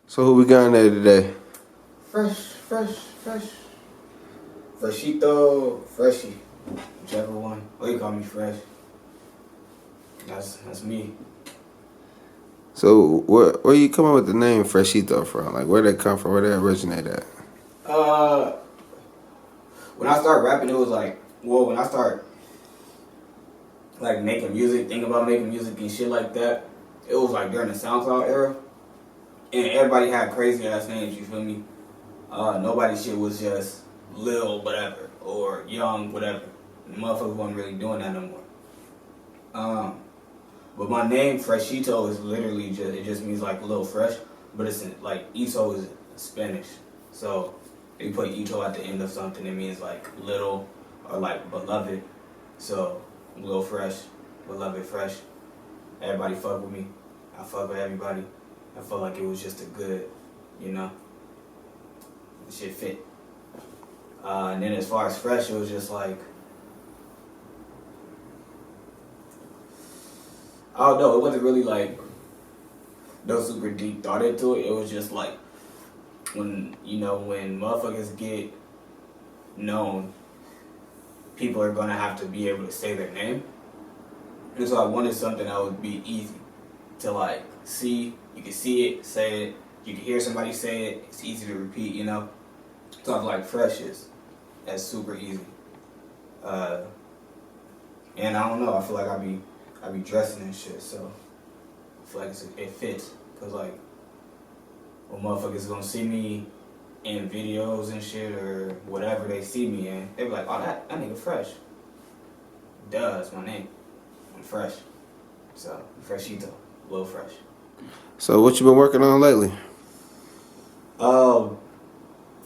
So who we got in there today? Fresh. Freshito, Freshie. Whichever one. Or you call me Fresh. That's me. So where you come up with the name Freshito from? Like where did it come from? Where did it originate at? Uh, when I start rapping, it was like, well, when I start like making music, thinking about making music and shit like that, it was like during the SoundCloud era, and everybody had crazy ass names. You feel me? Nobody's shit was just Lil whatever or Young whatever. Motherfuckers wasn't really doing that no more. But my name Freshito is literally just means like little fresh, but it's like Ito is Spanish, so if you put Ito at the end of something, it means like little or like beloved. So little fresh, beloved fresh. Everybody fuck with me. I fuck with everybody. I felt like it was just a good, you know, shit fit. And then as far as fresh, it was just like, I don't know, it wasn't really like no super deep thought into it. It was just like when motherfuckers get known, people are gonna have to be able to say their name. And so I wanted something that would be easy to like see. You can see it, say it. You can hear somebody say it. It's easy to repeat, you know. So I feel like fresh is that's super easy. And I don't know. I feel like I be dressing and shit, so I feel like it fits. Cause like when motherfuckers gonna see me in videos and shit or whatever they see me in, they be like, oh that nigga fresh. Duh, it's my name. I'm fresh. So Freshito, Lil Fresh. So what you been working on lately? Um,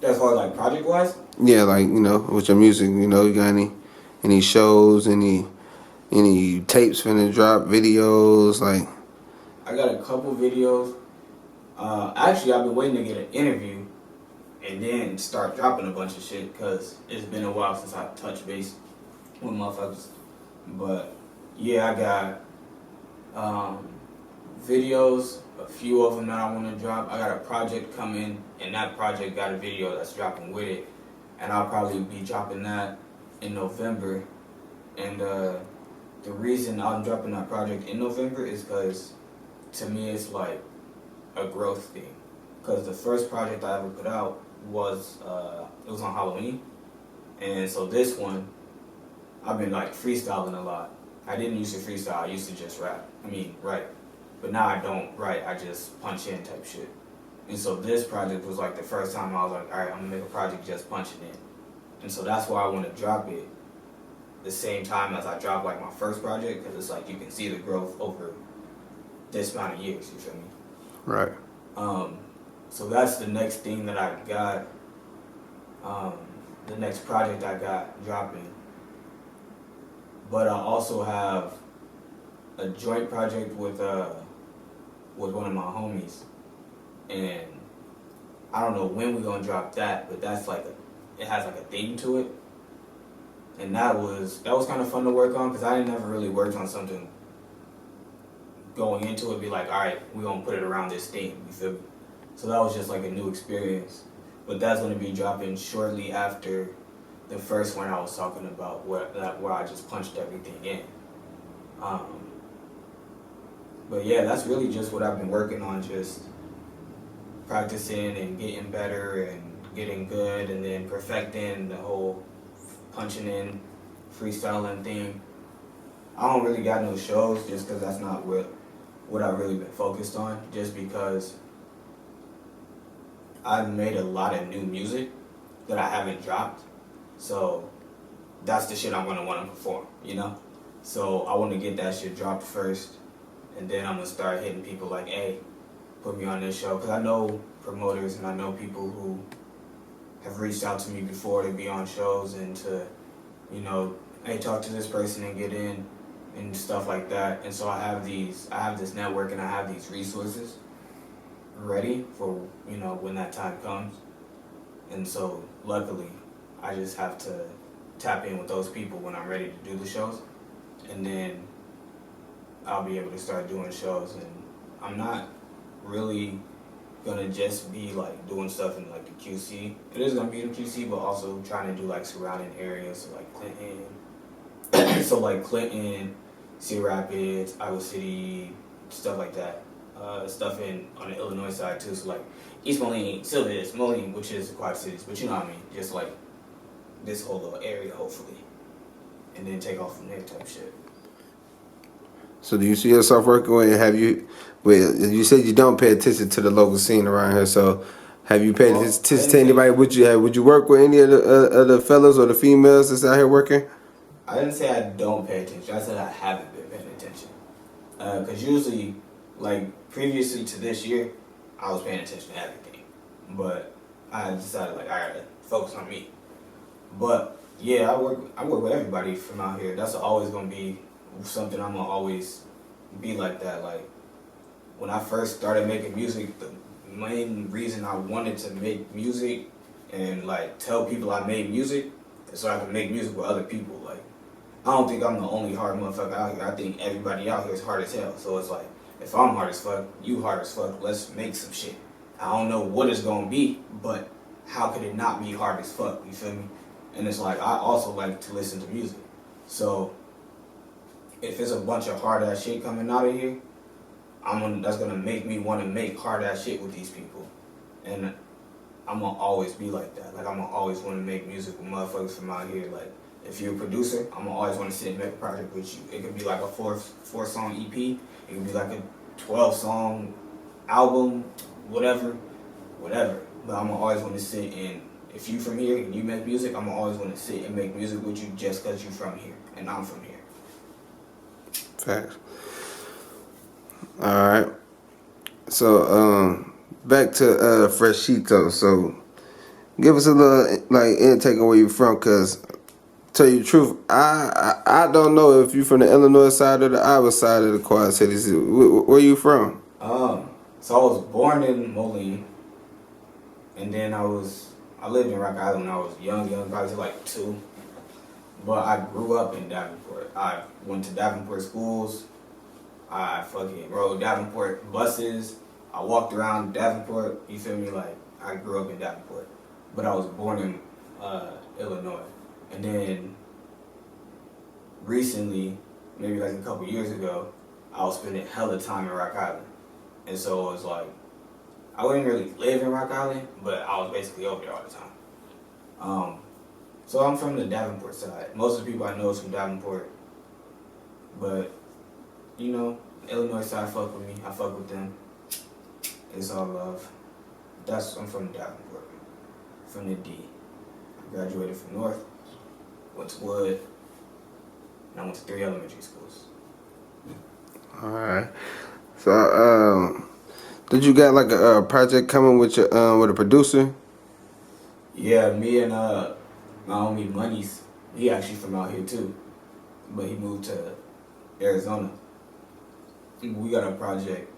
as far as like project wise, Yeah, like with your music, you got any shows, any tapes finna drop, videos, like. I got a couple videos. Actually, I've been waiting to get an interview and then start dropping a bunch of shit because it's been a while since I touched base with motherfuckers. But yeah, I got videos, a few of them that I want to drop. I got a project coming, and that project got a video that's dropping with it, and I'll probably be dropping that in November. And the reason I'm dropping that project in November is because to me it's like a growth thing. Because the first project I ever put out was it was on Halloween, and so this one I've been like freestyling a lot. I didn't used to freestyle. I used to just rap. I mean, write. But now I don't write. I just punch in type shit. And so this project was like the first time I was like, all right, I'm gonna make a project just punching in. And so that's why I want to drop it the same time as I drop like my first project, because it's like you can see the growth over this amount of years. You feel me? Right. So that's the next thing that I got. The next project I got dropping. But I also have a joint project with one of my homies, and I don't know when we're gonna drop that, but that's like it has like a theme to it, and that was kind of fun to work on because I never really worked on something going into it. Be like, all right, we're gonna put it around this theme. You feel me? So that was just like a new experience, but that's gonna be dropping shortly after the first one I was talking about, where I just punched everything in. But yeah, that's really just what I've been working on, just practicing and getting better and getting good, and then perfecting the whole punching in, freestyling thing. I don't really got no shows just because that's not what I've really been focused on, just because I've made a lot of new music that I haven't dropped. So that's the shit I'm gonna want to perform, you know? So I want to get that shit dropped first, and then I'm gonna start hitting people like, hey, put me on this show. Because I know promoters and I know people who have reached out to me before to be on shows and to, hey, talk to this person and get in and stuff like that. And so I have this network and I have these resources ready for, when that time comes. And so luckily, I just have to tap in with those people when I'm ready to do the shows, and then I'll be able to start doing shows. And I'm not really gonna just be like doing stuff in like the QC. It is gonna be in QC, but also trying to do like surrounding areas, so like Clinton, so like Clinton, Cedar Rapids, Iowa City, stuff like that. Stuff on the Illinois side too, so like East Moline, Silvis, Moline, which is the Quad Cities, but you know what I mean, just like this whole little area, hopefully, and then take off from there type shit. So do you see yourself working with? Have you? Well, you said you don't pay attention to the local scene around here. So have you paid attention to anybody? Would you work with any of the fellas or the females that's out here working? I didn't say I don't pay attention. I said I haven't been paying attention. Because usually, like previously to this year, I was paying attention to everything. But I decided like I gotta focus on me. But yeah, I work with everybody from out here. That's always gonna be something I'm gonna always be like that. Like when I first started making music, the main reason I wanted to make music and like tell people I made music is so I can make music with other people. Like I don't think I'm the only hard motherfucker out here. I think everybody out here is hard as hell. So it's like if I'm hard as fuck, you hard as fuck. Let's make some shit. I don't know what it's gonna be, but how could it not be hard as fuck? You feel me? And it's like I also like to listen to music. So if it's a bunch of hard ass shit coming out of here, that's gonna make me want to make hard ass shit with these people, and I'm gonna always be like that. Like I'm gonna always want to make music with motherfuckers from out here. Like if you're a producer, I'm gonna always want to sit and make a project with you. It could be like a four song EP. It could be like a 12-song album, whatever. But I'm gonna always want to sit and if you from here and you make music, I'm gonna always want to sit and make music with you just cause you from here and I'm from here. Facts. All right. So back to Freshito. So give us a little like intake on where you from, cause tell you the truth, I don't know if you from the Illinois side or the Iowa side of the Quad Cities. Where you from? So I was born in Moline, and then I lived in Rock Island when I was young, probably like 2. But I grew up in Davenport. I went to Davenport schools. I fucking rode Davenport buses. I walked around Davenport. You feel me? Like I grew up in Davenport, but I was born in Illinois. And then recently, maybe like a couple years ago, I was spending hella time in Rock Island. And so it was like, I wouldn't really live in Rock Island, but I was basically over there all the time. So I'm from the Davenport side. Most of the people I know is from Davenport. But, you know, the Illinois side fuck with me. I fuck with them. It's all love. I'm from Davenport. From the D. I graduated from North. Went to Wood. And I went to 3 elementary schools. Alright. So, did you got like a project coming with your with a producer? Yeah, me and my homie Monies, he actually from out here too, but he moved to Arizona. We got a project.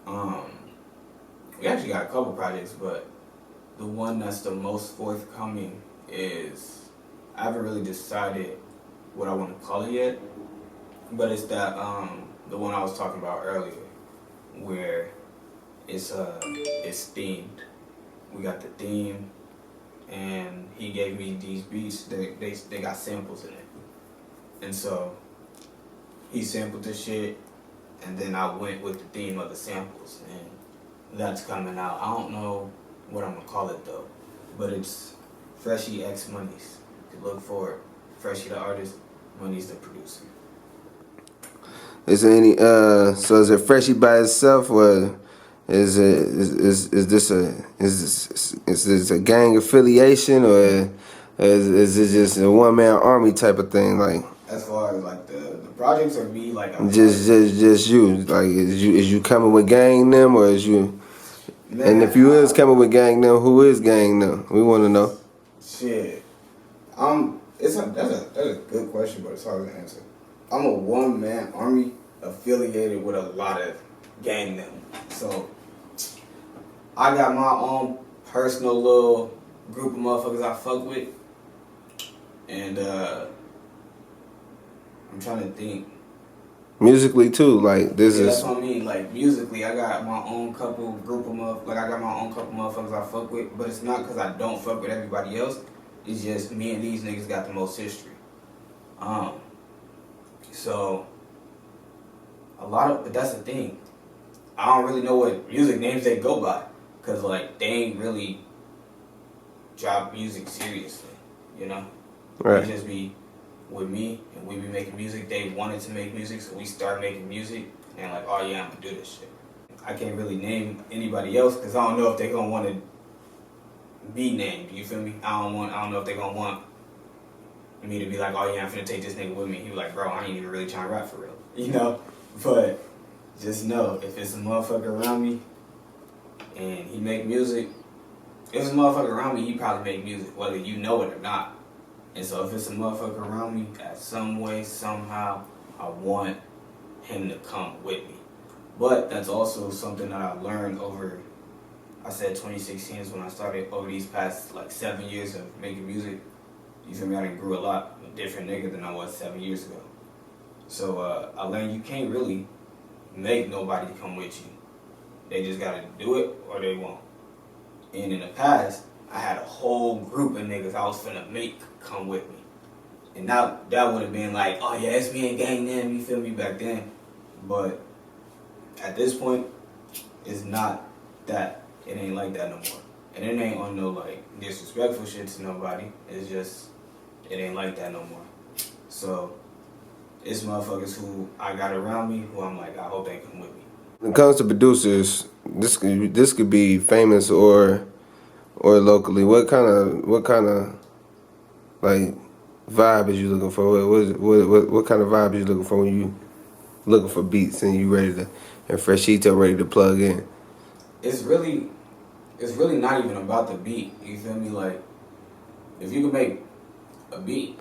We actually got a couple projects, but the one that's the most forthcoming is I haven't really decided what I want to call it yet, but it's that the one I was talking about earlier, where it's themed. We got the theme. And he gave me these beats. They got samples in it, and so he sampled the shit, and then I went with the theme of the samples, and that's coming out. I don't know what I'm gonna call it though, but it's Freshie X Monies. You can look for it. Freshie the artist, Monies the producer. Is there any so is it Freshie by itself, or is this a gang affiliation, or is it just a one-man army type of thing? Like as far as like the projects or me, like just you, like is you coming with gang them, or is you? Man, and if you is coming with gang them, who is gang them? We want to know. Shit, that's a good question, but it's hard to answer. I'm a one-man army affiliated with a lot of gang them. So I got my own personal little group of motherfuckers I fuck with. And I'm trying to think musically too. Like this Yeah, that's is what I mean. Like musically, I got my own I got my own couple motherfuckers I fuck with, but it's not because I don't fuck with everybody else. It's just me and these niggas got the most history. Um, so but that's the thing. I don't really know what music names they go by, cause like they ain't really drop music seriously, you know. right. They just be with me, and we be making music. They wanted to make music, so we start making music, and like, oh yeah, I'm gonna do this shit. I can't really name anybody else because I don't know if they gonna want to be named. You feel me? I don't know if they gonna want me to be like, oh yeah, I'm finna take this nigga with me. He be like, bro, I ain't even really trying to rap for real, you know. But just know, if it's a motherfucker around me and he make music, if it's a motherfucker around me, he probably make music, whether you know it or not. And so if it's a motherfucker around me, at some way, somehow, I want him to come with me. But that's also something that I learned over, I said 2016 is when I started, over these past like 7 years of making music. You feel me? I done grew a lot, a different nigga than I was 7 years ago. So I learned you can't really make nobody come with you. They just gotta do it or they won't. And in the past, I had a whole group of niggas I was finna make come with me. And that would have been like, oh yeah, it's me and gang then, you feel me, back then. But at this point, it's not that. It ain't like that no more. And it ain't on no like disrespectful shit to nobody. It's just, it ain't like that no more. So, it's motherfuckers who I got around me who I'm like, I hope they come with me. When it comes to producers, this could be famous or locally. What kind of like vibe is you looking for? What kind of vibe is you looking for when you looking for beats and you ready to and Freshito ready to plug in? It's really not even about the beat. You feel me? Like, if you can make a beat,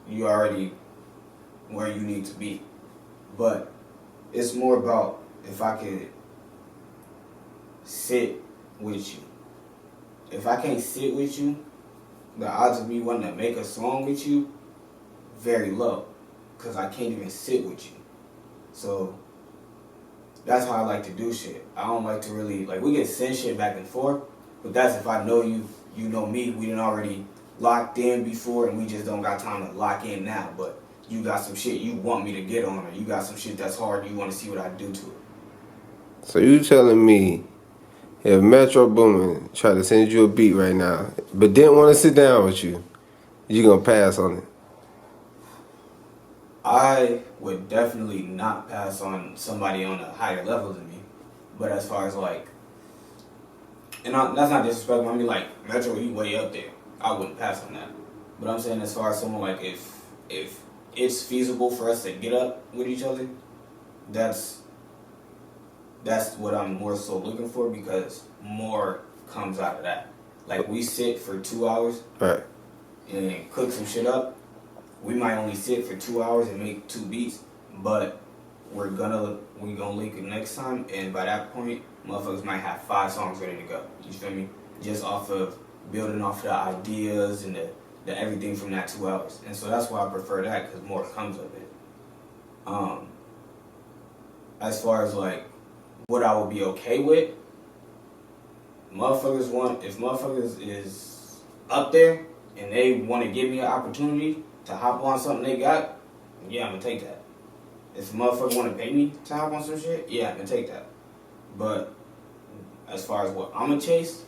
you already where you need to be. But it's more about if I could sit with you. If I can't sit with you, the odds of me wanting to make a song with you, very low. Because I can't even sit with you. So that's how I like to do shit. I don't like to really, like, we can send shit back and forth, but that's if I know you, you know me, we done already locked in before and we just don't got time to lock in now. But you got some shit you want me to get on, or you got some shit that's hard, you want to see what I do to it. So you telling me if Metro Boomin try to send you a beat right now, but didn't want to sit down with you, you gonna pass on it? I would definitely not pass on somebody on a higher level than me. But as far as like, that's not disrespectful. I mean, like, Metro, he way up there. I wouldn't pass on that. But I'm saying as far as someone like, if it's feasible for us to get up with each other, that's what I'm more so looking for, because more comes out of that. Like, we sit for 2 hours Right. and cook some shit up. We might only sit for 2 hours and make 2 beats, but we gonna link it next time, and by that point, motherfuckers might have 5 songs ready to go. You feel me? Just off of building off of the ideas and the everything from that 2 hours. And so that's why I prefer that, because more comes of it. As far as like what I would be okay with, if motherfuckers is up there and they want to give me an opportunity to hop on something they got, yeah, I'm gonna take that. If a motherfucker want to pay me to hop on some shit, yeah, I'm gonna take that. But as far as what I'm gonna chase,